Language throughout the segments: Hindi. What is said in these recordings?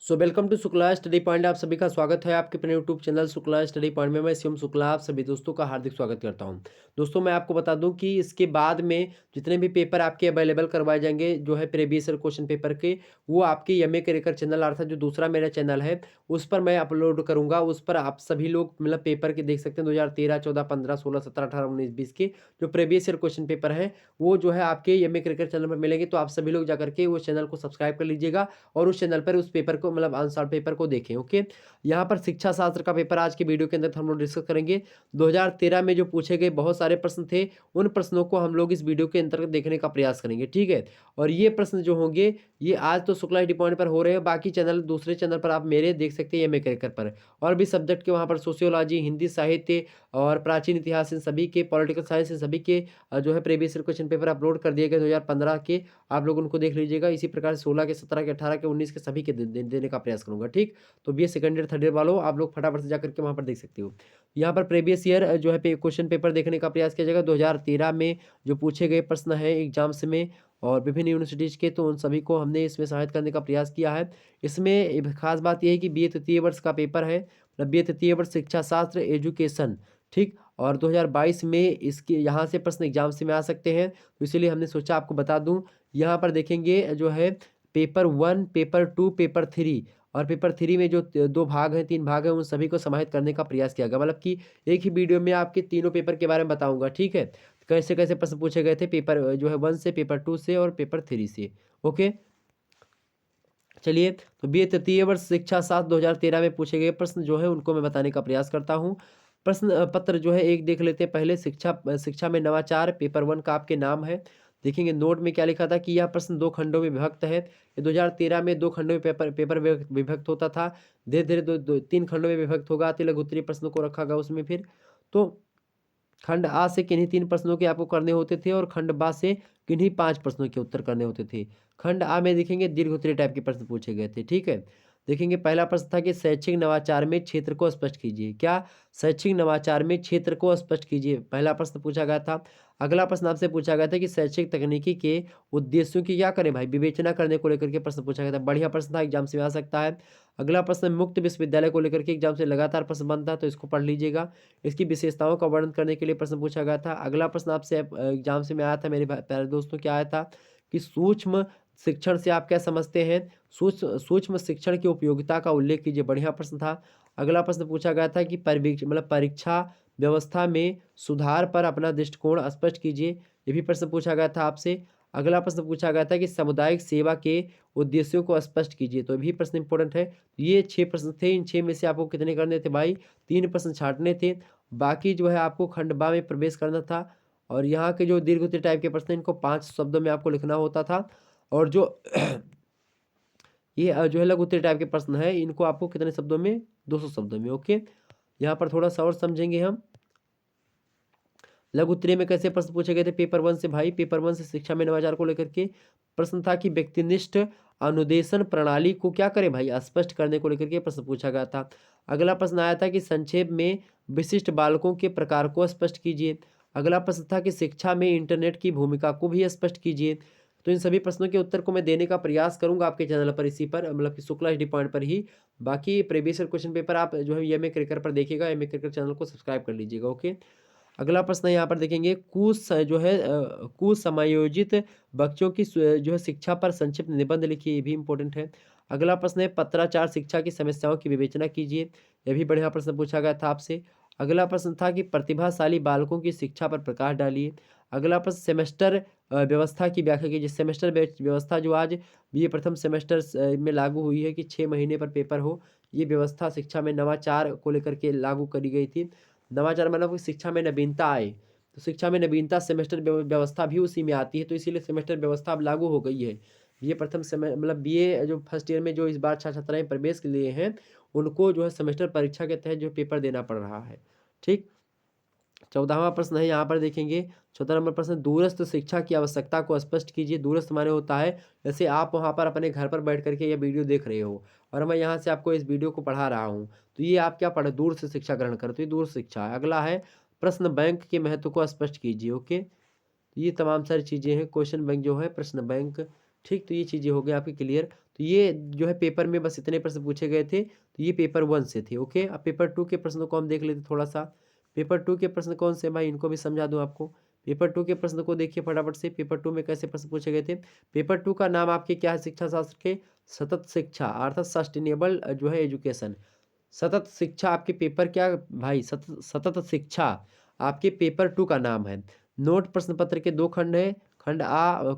Welcome to Shukla study point. आप सभी का स्वागत है आपके अपने YouTube channel Shukla study point में। मैं शिवम शुक्ला आप सभी दोस्तों का हार्दिक स्वागत करता हूं। दोस्तों, मैं आपको बता दूं कि इसके बाद में जितने भी पेपर आपके अवेलेबल करवाए जाएंगे जो है प्रीवियस ईयर क्वेश्चन पेपर के, वो आपके एमए करियर चैनल अर्थात जो दूसरा मेरा चैनल है उस पर मैं अपलोड करूंगा। उस पर आप सभी लोग मतलब पेपर के देख सकते हैं 2013, 14, 15, 16, 17, 18, 19, 20 के जो प्रीवियस ईयर क्वेश्चन पेपर है वो जो है आपके एमए करियर चैनल पर मिलेंगे। तो आप सभी लोग जाकर के उस चैनल को सब्सक्राइब कर लीजिएगा और उस चैनल पर उस पेपर को मतलब आंसर पेपर को देखें। ओके, यहाँ पर शिक्षा शास्त्र का पेपर आज की वीडियो के अंदर हम लोग डिस्कस करेंगे। 2013 में जो पूछे गए बहुत सारे प्रश्न थे, उन प्रश्नों को हम लोग इस वीडियो के अंतर्गत देखने का प्रयास करेंगे, ठीक है। और ये प्रश्न जो होंगे ये आज तो शुक्ला डी पॉइंट पर हो रहे हैं, बाकी चैनल दूसरे चैनल पर आप मेरे देख सकते हैं एमए करियर पर, और भी सब्जेक्ट के वहाँ पर सोशियोलॉजी, हिंदी साहित्य और प्राचीन इतिहास इन सभी के, पॉलिटिकल साइंस इन सभी के जो है previous year question paper upload कर दिए गए 2015 के। आप लोग उनको देख लीजिएगा। इसी प्रकार से 16 के, 17 के, 18 के, 19 के सभी के देने का प्रयास करूंगा, ठीक। तो बी ए सेकंड ईयर थर्ड ईयर वालों आप लोग फटाफट से जाकर के वहाँ पर देख सकते हो। यहाँ पर प्रीवियस ईयर जो है क्वेश्चन पेपर देखने का प्रयास किया जाएगा 2013 में जो पूछे गए प्रश्न है एग्जाम्स में और विभिन्न यूनिवर्सिटीज के, तो उन सभी को हमने इसमें सहायता करने का प्रयास किया है। इसमें खास बात यह है कि बी ए तृतीय वर्ष का पेपर है, मतलब बी ए तृतीय वर्ष शिक्षा शास्त्र एजुकेशन, ठीक। और 2022 में इसके यहाँ से प्रश्न एग्जाम से में आ सकते हैं, तो इसीलिए हमने सोचा आपको बता दूं। यहाँ पर देखेंगे जो है पेपर 1, पेपर 2, पेपर 3, और पेपर 3 में जो 2 भाग हैं, 3 भाग हैं, उन सभी को समाहित करने का प्रयास किया गया। मतलब कि एक ही वीडियो में आपके तीनों पेपर के बारे में बताऊंगा, ठीक है। कैसे कैसे प्रश्न पूछे गए थे पेपर जो है 1 से, पेपर 2 से और पेपर 3 से। ओके, चलिए। तो बी ए तृतीय वर्ष शिक्षा शास्त्र 2013 में पूछे गए प्रश्न जो है उनको मैं बताने का प्रयास करता हूँ। प्रश्न पत्र जो है एक देख लेते हैं पहले। शिक्षा में नवाचार पेपर 1 का आपके नाम है। देखेंगे नोट में क्या लिखा था कि यह प्रश्न 2 खंडों में विभक्त है। ये 2013 में 2 खंडों में पेपर पेपर विभक्त होता था। धीरे धीरे 3 खंडों में विभक्त होगा। अति लघु उत्तरीय प्रश्नों को रखा गया उसमें। फिर तो खंड आ से किन्हीं 3 प्रश्नों के आपको करने होते थे और खंड बा से किन्हीं 5 प्रश्नों के उत्तर करने होते थे। खंड आ में देखेंगे दीर्घ उत्तरीय टाइप के प्रश्न पूछे गए थे, ठीक है। देखेंगे पहला प्रश्न था कि शैक्षिक नवाचार में क्षेत्र को स्पष्ट कीजिए। क्या शैक्षिक नवाचार में क्षेत्र को स्पष्ट कीजिए, पहला प्रश्न पूछा गया था। अगला प्रश्न आपसे पूछा गया था कि शैक्षिक तकनीकी के उद्देश्यों की क्या करें भाई, विवेचना करने को लेकर के प्रश्न पूछा गया था। बढ़िया प्रश्न था, एग्जाम से आ सकता है। अगला प्रश्न मुक्त विश्वविद्यालय को लेकर के एग्जाम से लगातार प्रश्न बनता है, तो इसको पढ़ लीजिएगा। इसकी विशेषताओं का वर्णन करने के लिए प्रश्न पूछा गया था। अगला प्रश्न आपसे एग्जाम से में आया था मेरे प्यारे दोस्तों, क्या आया था कि सूक्ष्म शिक्षण से आप क्या समझते हैं, सूक्ष्म शिक्षण की उपयोगिता का उल्लेख कीजिए। बढ़िया प्रश्न था। अगला प्रश्न पूछा गया था कि परीक्षा व्यवस्था में सुधार पर अपना दृष्टिकोण स्पष्ट कीजिए। ये भी प्रश्न पूछा गया था आपसे। अगला प्रश्न पूछा गया था कि सामुदायिक सेवा के उद्देश्यों को स्पष्ट कीजिए, तो ये भी प्रश्न इंपॉर्टेंट है। ये 6 प्रश्न थे। इन 6 में से आपको कितने करने थे भाई, 3 प्रश्न छांटने थे। बाकी जो है आपको खंड बा में प्रवेश करना था। और यहाँ के जो दीर्घ उत्तरीय टाइप के प्रश्न इनको 5 शब्दों में आपको लिखना होता था। और जो ये जो है लघु उत्तरीय टाइप के प्रश्न है इनको आपको कितने शब्दों में, 200 शब्दों में। ओके, यहाँ पर थोड़ा सा और समझेंगे हम। लघु उत्तरीय में कैसे प्रश्न पूछे गए थे पेपर 1 से भाई, पेपर 1 से शिक्षा में नवाचार को लेकर के प्रश्न था कि व्यक्तिनिष्ठ अनुदेशन प्रणाली को क्या करें भाई, स्पष्ट करने को लेकर के प्रश्न पूछा गया था। अगला प्रश्न आया था कि संक्षेप में विशिष्ट बालकों के प्रकार को स्पष्ट कीजिए। अगला प्रश्न था कि शिक्षा में इंटरनेट की भूमिका को भी स्पष्ट कीजिए। तो इन सभी प्रश्नों के उत्तर को मैं देने का प्रयास करूंगा आपके चैनल पर, इसी पर मतलब कि शुक्ला डी पॉइंट पर ही। बाकी प्रीवियस क्वेश्चन पेपर आप जो है एमए क्रिकेट पर देखिएगा, एमए क्रिकेट चैनल को सब्सक्राइब कर लीजिएगा। ओके, अगला प्रश्न यहाँ पर देखेंगे जो है कुसमायोजित बच्चों की जो है शिक्षा पर संक्षिप्त निबंध लिखिए। ये भी इंपॉर्टेंट है। अगला प्रश्न है पत्राचार शिक्षा की समस्याओं की विवेचना कीजिए। यह भी बढ़िया प्रश्न पूछा गया था आपसे। अगला प्रश्न था कि प्रतिभाशाली बालकों की शिक्षा पर प्रकाश डालिए। अगला प्रश्न सेमेस्टर व्यवस्था की व्याख्या कीजिए। सेमेस्टर व्यवस्था जो आज ये प्रथम सेमेस्टर में लागू हुई है कि 6 महीने पर पेपर हो, ये व्यवस्था शिक्षा में नवाचार को लेकर के लागू करी गई थी। नवाचार मतलब कि शिक्षा में नवीनता आए, तो शिक्षा में नवीनता सेमेस्टर व्यवस्था भी उसी में आती है, तो इसीलिए सेमेस्टर व्यवस्था अब लागू हो गई है। ये प्रथम समय मतलब बीए जो फर्स्ट ईयर में जो इस बार छात्र छात्राएं प्रवेश के लिए हैं उनको जो है सेमेस्टर परीक्षा के तहत जो पेपर देना पड़ रहा है, ठीक। 14वां प्रश्न है यहाँ पर देखेंगे। 14 नंबर प्रश्न, दूरस्थ शिक्षा की आवश्यकता को स्पष्ट कीजिए। दूरस्थ माने होता है जैसे आप वहाँ पर अपने घर पर बैठ करके ये वीडियो देख रहे हो और मैं यहाँ से आपको इस वीडियो को पढ़ा रहा हूँ, तो ये आप क्या पढ़े, दूर से शिक्षा ग्रहण करो, तो ये दूर शिक्षा है। अगला है प्रश्न बैंक के महत्व को स्पष्ट कीजिए। ओके, तो ये तमाम सारी चीज़ें हैं। क्वेश्चन बैंक जो है, प्रश्न बैंक, ठीक। तो ये चीज़ें हो गई आपकी क्लियर। तो तो ये जो है पेपर में बस इतने प्रश्न पूछे गए थे, तो ये पेपर 1 से थे। ओके, अब पेपर 2 के प्रश्नों को हम देख लेते थोड़ा-सा। पेपर 2 के प्रश्न कौन से हैं भाई, इनको भी समझा दूँ आपको। पेपर 2 के प्रश्न को देखिए फटाफट से, पेपर 2 में कैसे प्रश्न पूछे गए थे। पेपर 2 का नाम आपके क्या है शिक्षा शास्त्र के? सतत शिक्षा अर्थात सस्टेनेबल जो है एजुकेशन। सतत शिक्षा आपके पेपर क्या भाई, सतत सतत शिक्षा आपके पेपर 2 का नाम है। नोट प्रश्न पत्र के 2 खंड हैं। खंड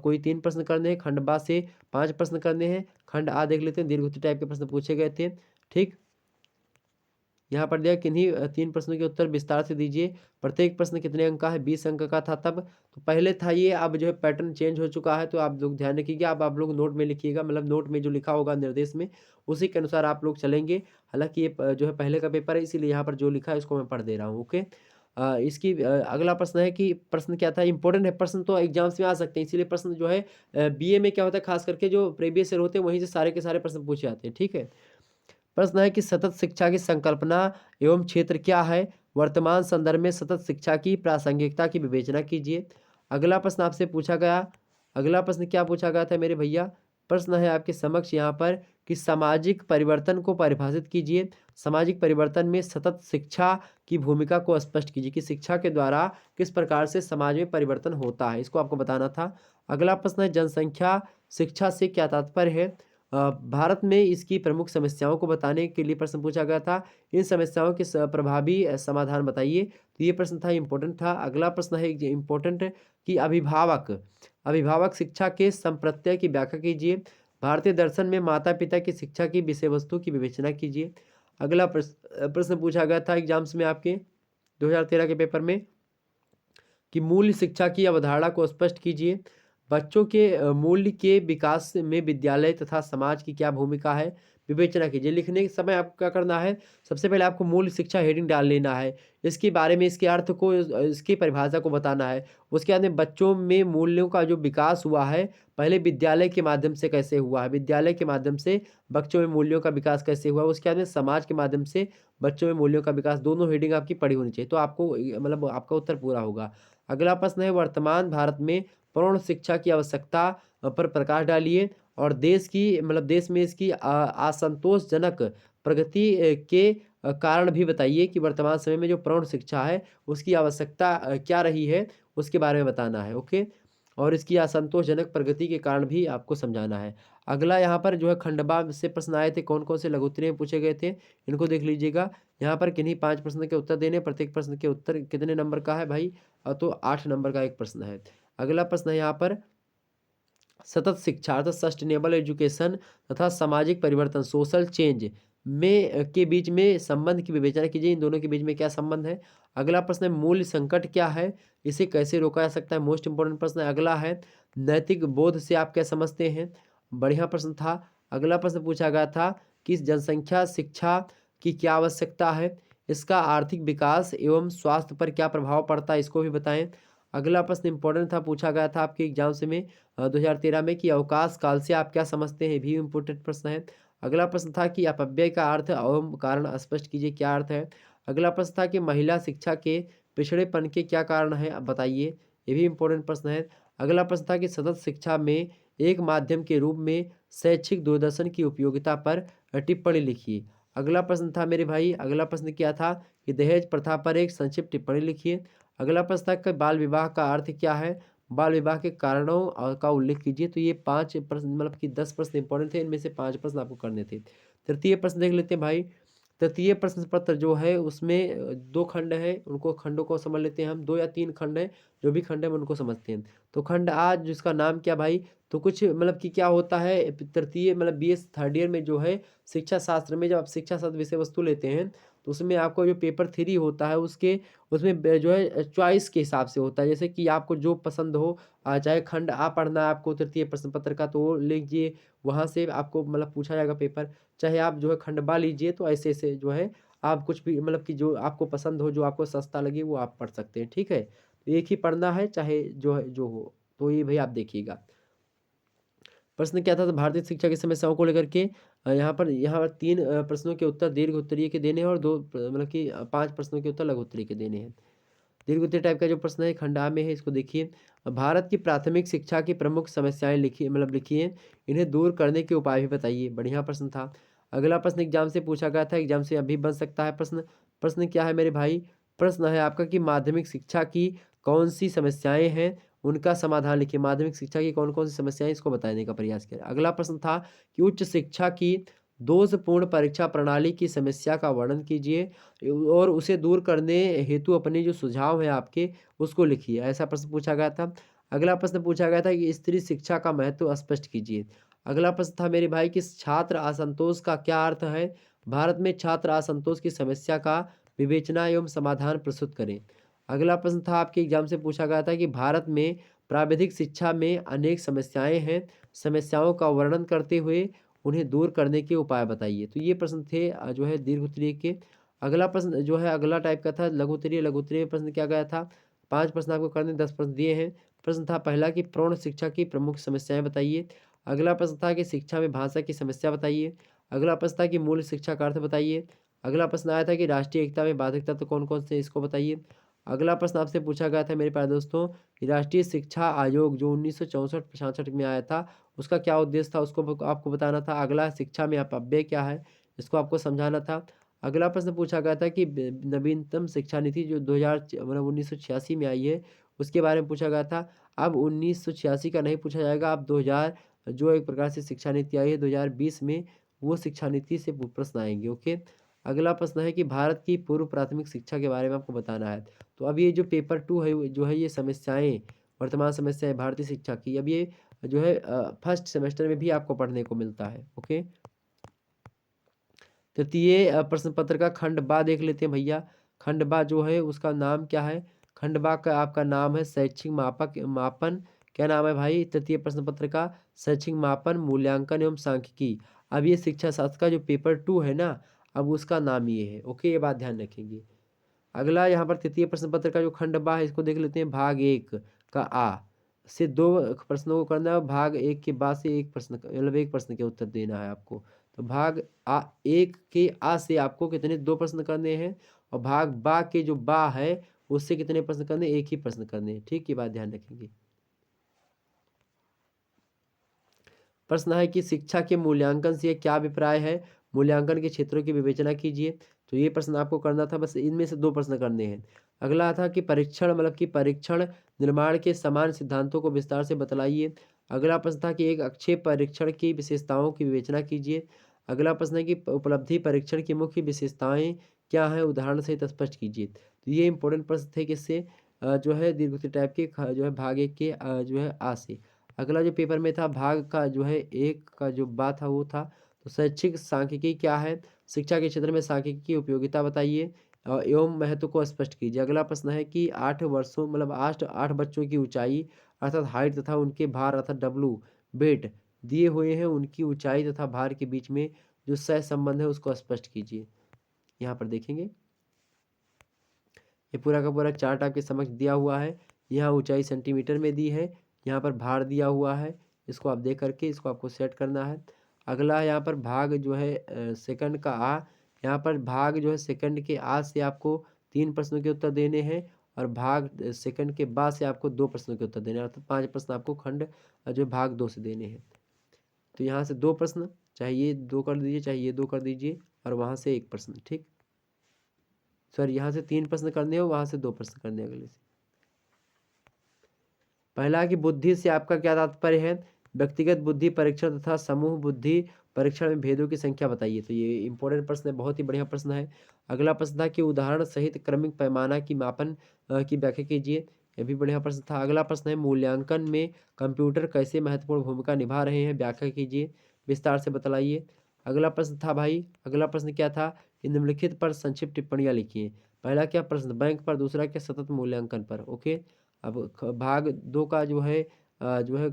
कोई 3 प्रश्न करने हैं, खंड बा से 5 प्रश्न करने हैं। खंड आ देख लेते हैं, दीर्घोत्तरी टाइप के प्रश्न पूछे गए थे। ठीक, यहाँ पर दिया किन्हीं 3 प्रश्नों के उत्तर विस्तार से दीजिए। प्रत्येक प्रश्न कितने अंक का है? 20 अंक का था तब। तो पहले था ये, अब जो है पैटर्न चेंज हो चुका है, तो आप लोग ध्यान रखिएगा। अब आप लोग नोट में लिखिएगा, मतलब नोट में जो लिखा होगा निर्देश में, उसी के अनुसार आप लोग चलेंगे। हालाँकि ये जो है पहले का पेपर है, इसीलिए यहाँ पर जो लिखा है उसको मैं पढ़ दे रहा हूँ। ओके। इसकी अगला प्रश्न है कि प्रश्न क्या था? इम्पोर्टेंट है, प्रश्न तो एग्ज़ाम्स में आ सकते हैं, इसीलिए प्रश्न जो है बीए में क्या होता है, खास करके जो प्रीवियस ईयर होते हैं, वहीं से सारे के सारे प्रश्न पूछे जाते हैं। ठीक है? प्रश्न है कि सतत शिक्षा की संकल्पना एवं क्षेत्र क्या है? वर्तमान संदर्भ में सतत शिक्षा की प्रासंगिकता की विवेचना कीजिए। अगला प्रश्न आपसे पूछा गया, अगला प्रश्न क्या पूछा गया था मेरे भैया? प्रश्न है आपके समक्ष यहाँ पर कि सामाजिक परिवर्तन को परिभाषित कीजिए। सामाजिक परिवर्तन में सतत शिक्षा की भूमिका को स्पष्ट कीजिए कि शिक्षा के द्वारा किस प्रकार से समाज में परिवर्तन होता है, इसको आपको बताना था। अगला प्रश्न है जनसंख्या शिक्षा से क्या तात्पर्य है? भारत में इसकी प्रमुख समस्याओं को बताने के लिए प्रश्न पूछा गया था। इन समस्याओं के प्रभावी समाधान बताइए। तो ये प्रश्न था, इम्पोर्टेंट था। अगला प्रश्न है इम्पोर्टेंट कि अभिभावक अभिभावक शिक्षा के संप्रत्यय की व्याख्या कीजिए। भारतीय दर्शन में माता पिता की शिक्षा की विषय वस्तु की विवेचना कीजिए। अगला प्रश्न पूछा गया था एग्जाम्स में आपके 2013 के पेपर में कि मूल्य शिक्षा की अवधारणा को स्पष्ट कीजिए। बच्चों के मूल्य के विकास में विद्यालय तथा समाज की क्या भूमिका है, विवेचना कीजिए। लिखने के समय आपको क्या करना है, सबसे पहले आपको मूल्य शिक्षा हेडिंग डाल लेना है। इसके बारे में, इसके अर्थ को, इसकी परिभाषा को बताना है। उसके बाद में बच्चों में मूल्यों का जो विकास हुआ है, पहले विद्यालय के माध्यम से कैसे हुआ है, विद्यालय के माध्यम से बच्चों में मूल्यों का विकास कैसे हुआ है, उसके बाद में समाज के माध्यम से बच्चों में मूल्यों का विकास, दोनों हेडिंग आपकी पढ़ी होनी चाहिए, तो आपको मतलब आपका उत्तर पूरा होगा। अगला प्रश्न है वर्तमान भारत में प्रौढ़ शिक्षा की आवश्यकता पर प्रकाश डालिए और देश की मतलब देश में इसकी असंतोषजनक प्रगति के कारण भी बताइए कि वर्तमान समय में जो प्रौढ़ शिक्षा है उसकी आवश्यकता क्या रही है, उसके बारे में बताना है। ओके, और इसकी असंतोषजनक प्रगति के कारण भी आपको समझाना है। अगला यहाँ पर जो है खंडवा से प्रश्न आए थे, कौन कौन से लघु उत्तरीय में पूछे गए थे, इनको देख लीजिएगा। यहाँ पर किन्हीं 5 प्रश्न के उत्तर देने, प्रत्येक प्रश्न के उत्तर कितने नंबर का है भाई? तो 8 नंबर का एक प्रश्न है। अगला प्रश्न है यहाँ पर सतत शिक्षा अर्थात सस्टेनेबल एजुकेशन तथा सामाजिक परिवर्तन सोशल चेंज में के बीच में संबंध की विवेचना कीजिए। इन दोनों के बीच में क्या संबंध है? अगला प्रश्न है मूल्य संकट क्या है, इसे कैसे रोका जा सकता है? मोस्ट इंपोर्टेंट प्रश्न है। अगला है नैतिक बोध से आप क्या समझते हैं? बढ़िया प्रश्न था। अगला प्रश्न पूछा गया था कि जनसंख्या शिक्षा की क्या आवश्यकता है, इसका आर्थिक विकास एवं स्वास्थ्य पर क्या प्रभाव पड़ता है, इसको भी बताएं। अगला प्रश्न इंपॉर्टेंट था, पूछा गया था आपके एग्जाम से में 2013 में कि अवकाश काल से आप क्या समझते हैं, भी इम्पोर्टेंट प्रश्न है। अगला प्रश्न था कि अपव्यय का अर्थ एवं कारण स्पष्ट कीजिए, क्या अर्थ है। अगला प्रश्न था कि महिला शिक्षा के पिछड़ेपन के क्या कारण है, आप बताइए, ये भी इम्पोर्टेंट प्रश्न है। अगला प्रश्न था कि सतत शिक्षा में एक माध्यम के रूप में शैक्षिक दूरदर्शन की उपयोगिता पर टिप्पणी लिखिए। अगला प्रश्न था मेरे भाई, अगला प्रश्न क्या था कि दहेज प्रथा पर एक संक्षिप्त टिप्पणी लिखिए। अगला प्रश्न था कि बाल विवाह का अर्थ क्या है, बाल विवाह के कारणों का उल्लेख कीजिए। तो ये 5 प्रश्न मतलब कि 10 प्रश्न इंपॉर्टेंट थे, इनमें से 5 प्रश्न आपको करने थे। तृतीय प्रश्न देख लेते हैं भाई। तृतीय प्रश्न पत्र जो है उसमें 2 खंड है, उनको खंडों को समझ लेते हैं हम। 2 या 3 खंड है, जो भी खंड है हम उनको समझते हैं। तो खंड आज जिसका नाम क्या भाई, तो कुछ मतलब कि क्या होता है तृतीय मतलब बीएस थर्ड ईयर में जो है शिक्षा शास्त्र में, जब आप शिक्षा शास्त्र विषय वस्तु लेते हैं तो उसमें आपको जो पेपर 3 होता है उसके उसमें जो है चॉइस के हिसाब से होता है, जैसे कि आपको जो पसंद हो, चाहे खंड आ पढ़ना है आपको तृतीय प्रश्न पत्र का तो वो लीजिए, वहाँ से आपको मतलब पूछा जाएगा पेपर। चाहे आप जो है खंड बा लीजिए, तो ऐसे ऐसे जो है आप कुछ भी मतलब कि जो आपको पसंद हो, जो आपको सस्ता लगे वो आप पढ़ सकते हैं। ठीक है, तो एक ही पढ़ना है चाहे जो है जो हो। तो ये भाई आप देखिएगा। प्रश्न क्या था, तो भारतीय शिक्षा की समस्याओं को लेकर के यहाँ पर 3 प्रश्नों के उत्तर दीर्घ उत्तरीय के देने हैं और 2 मतलब कि 5 प्रश्नों के उत्तर लघु उत्तरीय के देने हैं। दीर्घ टाइप का जो प्रश्न है खंड आ में है, इसको देखिए। भारत की प्राथमिक शिक्षा की प्रमुख समस्याएं लिखिए, मतलब लिखिए, इन्हें दूर करने के उपाय भी बताइए। बढ़िया प्रश्न था। अगला प्रश्न एग्जाम से पूछा गया था, एग्जाम से अभी बन सकता है प्रश्न। प्रश्न क्या है मेरे भाई? प्रश्न है आपका कि माध्यमिक शिक्षा की कौन सी समस्याएं हैं, उनका समाधान लिखिए। माध्यमिक शिक्षा की कौन कौन सी समस्याएं, इसको बताने का प्रयास करें। अगला प्रश्न था कि उच्च शिक्षा की दोषपूर्ण परीक्षा प्रणाली की समस्या का वर्णन कीजिए और उसे दूर करने हेतु अपने जो सुझाव हैं आपके, उसको लिखिए। ऐसा प्रश्न पूछा गया था। अगला प्रश्न पूछा गया था कि स्त्री शिक्षा का महत्व स्पष्ट कीजिए। अगला प्रश्न था मेरे भाई कि छात्र असंतोष का क्या अर्थ है? भारत में छात्र असंतोष की समस्या का विवेचना एवं समाधान प्रस्तुत करें। अगला प्रश्न था आपके एग्जाम से पूछा गया था कि भारत में प्राविधिक शिक्षा में अनेक समस्याएं हैं, समस्याओं का वर्णन करते हुए उन्हें दूर करने के उपाय बताइए। तो ये प्रश्न थे जो है दीर्घ उत्तरीय के। अगला प्रश्न जो है अगला टाइप का था लघु उत्तरीय। लघु उत्तरीय प्रश्न क्या गया था? 5 प्रश्न आपको करने, 10 प्रश्न दिए हैं। प्रश्न था पहला कि प्रौढ़ शिक्षा की प्रमुख समस्याएं बताइए। अगला प्रश्न था कि शिक्षा में भाषा की समस्या बताइए। अगला प्रश्न था कि मूल शिक्षा का अर्थ बताइए। अगला प्रश्न आया था कि राष्ट्रीय एकता में बाधक तत्व कौन कौन से, इसको बताइए। अगला प्रश्न आपसे पूछा गया था मेरे प्यारे दोस्तों कि राष्ट्रीय शिक्षा आयोग जो 1964-65 में आया था, उसका क्या उद्देश्य था, उसको आपको बताना था। अगला शिक्षा में अपव्यय क्या है, इसको आपको समझाना था। अगला प्रश्न पूछा गया था कि नवीनतम शिक्षा नीति जो 2000 मतलब 1986 में आई है, उसके बारे में पूछा गया था। अब 1986 का नहीं पूछा जाएगा, अब 2000 जो एक प्रकार से शिक्षा नीति आई है 2020 में, वो शिक्षा नीति से प्रश्न आएंगे। ओके। अगला प्रश्न है कि भारत की पूर्व प्राथमिक शिक्षा के बारे में आपको बताना है। तो अब ये जो पेपर 2 है जो है, ये समस्याएं, वर्तमान समस्याएं भारतीय शिक्षा की, अब ये जो है फर्स्ट सेमेस्टर में भी आपको पढ़ने को मिलता है। ओके। तृतीय प्रश्न पत्र का खंड बा देख लेते हैं भैया। खंड बा जो है उसका नाम क्या है? खंड बा का आपका नाम है शैक्षिक मापक मापन। क्या नाम है भाई तृतीय प्रश्न पत्र का? शैक्षिक मापन, मूल्यांकन एवं सांख्यिकी। अब ये शिक्षा शास्त्र का जो पेपर 2 है ना, अब उसका नाम ये है। ओके, ये बात ध्यान रखेंगे। अगला यहाँ पर तृतीय प्रश्न पत्र का जो खंड बा है, इसको देख लेते हैं। भाग 1 का आ से 2 प्रश्नों को करना है। भाग 1 के बा से एक प्रश्न मतलब एक प्रश्न के उत्तर देना है आपको। तो भाग आ 1 के आ से आपको कितने 2 प्रश्न करने हैं, और भाग बा के जो बा है उससे कितने प्रश्न करने, एक ही प्रश्न करने हैं। ठीक, ये बात ध्यान रखेंगे। प्रश्न है कि शिक्षा के मूल्यांकन से क्या अभिप्राय है? मूल्यांकन के क्षेत्रों की विवेचना कीजिए। तो ये प्रश्न आपको करना था, बस इनमें से 2 प्रश्न करने हैं। अगला था कि परीक्षण मतलब कि परीक्षण निर्माण के समान सिद्धांतों को विस्तार से बतलाइए। अगला प्रश्न था कि एक अक्षय परीक्षण की विशेषताओं की विवेचना कीजिए। अगला प्रश्न है कि उपलब्धि परीक्षण की मुख्य विशेषताएं क्या हैं, उदाहरण सहित स्पष्ट कीजिए। तो ये इंपॉर्टेंट प्रश्न थे किससे? जो है दीर्घ टाइप के जो है भाग 1 के जो है आ से। अगला जो पेपर में था भाग का जो है 1 का जो बा था वो था, तो शैक्षिक सांख्यिकी क्या है? शिक्षा के क्षेत्र में सांख्यिकी की उपयोगिता बताइए एवं महत्व को स्पष्ट कीजिए। अगला प्रश्न है कि 8 वर्षों मतलब 8 बच्चों की ऊंचाई अर्थात हाइट तथा उनके भार अर्थात डब्लू वेट दिए हुए हैं, उनकी ऊंचाई तथा भार के बीच में जो सह संबंध है उसको स्पष्ट कीजिए। यहाँ पर देखेंगे, ये पूरा का पूरा चार्ट आपके समक्ष दिया हुआ है। यहाँ ऊंचाई सेंटीमीटर में दी है, यहाँ पर भार दिया हुआ है। इसको आप देख करके इसको आपको सेट करना है। अगला यहाँ पर भाग जो है सेकंड का आ, यहाँ पर भाग जो है सेकंड के आ से आपको 3 प्रश्नों के उत्तर देने हैं, और भाग सेकंड के बा से आपको 2 प्रश्नों के उत्तर देने हैं, अर्थात 5 प्रश्न आपको खंड जो भाग 2 से देने हैं। तो यहाँ से 2 प्रश्न, चाहे ये 2 कर दीजिए चाहे ये 2 कर दीजिए, और वहाँ से 1 प्रश्न। ठीक, सर यहाँ से 3 प्रश्न करने हो, वहाँ से 2 प्रश्न करने हैं अगले से। पहला कि बुद्धि से आपका क्या तात्पर्य है? व्यक्तिगत बुद्धि परीक्षण तथा समूह बुद्धि परीक्षण में भेदों की संख्या बताइए। तो ये इंपॉर्टेंट प्रश्न है, बहुत ही बढ़िया प्रश्न है। अगला प्रश्न था कि उदाहरण सहित क्रमिक पैमाना की मापन की व्याख्या कीजिए। ये भी बढ़िया प्रश्न था। अगला प्रश्न है मूल्यांकन में कंप्यूटर कैसे महत्वपूर्ण भूमिका निभा रहे हैं, व्याख्या कीजिए, विस्तार से बतलाइए। अगला प्रश्न था भाई, अगला प्रश्न क्या था कि निम्नलिखित पर संक्षिप्त टिप्पणियाँ लिखिए। पहला क्या प्रश्न, बैंक पर, दूसरा क्या सतत मूल्यांकन पर। ओके। अब भाग 2 का जो है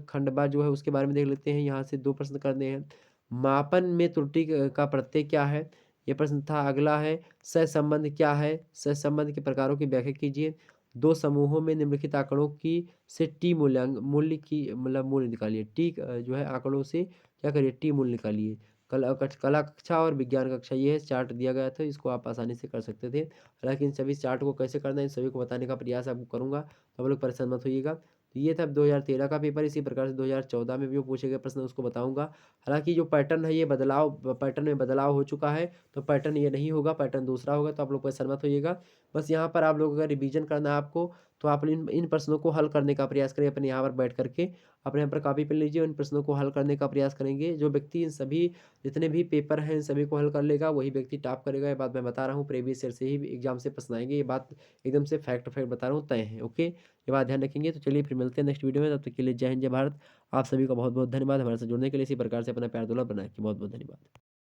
खंडवा जो है उसके बारे में देख लेते हैं। यहाँ से 2 प्रश्न करने हैं। मापन में त्रुटि का प्रत्यय क्या है, ये प्रश्न था। अगला है सहसंबंध क्या है, सहसंबंध के प्रकारों की व्याख्या कीजिए। 2 समूहों में निम्नलिखित आंकड़ों की से टी मूल्य की मतलब मूल्य निकालिए। टी जो है आंकड़ों से क्या करिए, टी मूल्य निकालिए। कला कक्षा और विज्ञान कक्षा, ये चार्ट दिया गया था, इसको आप आसानी से कर सकते थे। हालाँकि इन सभी चार्ट को कैसे करना है, इन सभी को बताने का प्रयास आपको करूँगा, तो आप लोग परेशान मत होइएगा। तो ये था 2013 का पेपर, इसी प्रकार से 2014 में भी जो पूछे गए प्रश्न उसको बताऊँगा। हालाँकि जो पैटर्न है ये पैटर्न में बदलाव हो चुका है, तो पैटर्न ये नहीं होगा, पैटर्न दूसरा होगा, तो आप लोग परेशान मत होइएगा। बस यहाँ पर आप लोग अगर रिवीजन करना है आपको, तो आप इन इन प्रश्नों को हल करने का प्रयास करें अपने यहाँ पर बैठ कर के। अपने यहाँ पर कॉपी पेन लीजिए, उन प्रश्नों को हल करने का प्रयास करेंगे। जो व्यक्ति इन सभी जितने भी पेपर हैं, इन सभी को हल कर लेगा, वही व्यक्ति टॉप करेगा। ये बात मैं बता रहा हूँ, प्रीवियस ईयर से ही एग्ज़ाम से प्रश्न आएँगे। ये बात एकदम से फैक्ट टू फैक्ट बता रहा हूँ, तय है। ओके? ये बात ध्यान रखेंगे। तो चलिए फिर मिलते हैं नेक्स्ट वीडियो में, तब तक के लिए जय हिंद, जय भारत। आप सभी का बहुत-बहुत धन्यवाद हमारे साथ जुड़ने के लिए। इसी प्रकार से अपना प्यार दुलार बनाए रखिए। बहुत-बहुत धन्यवाद।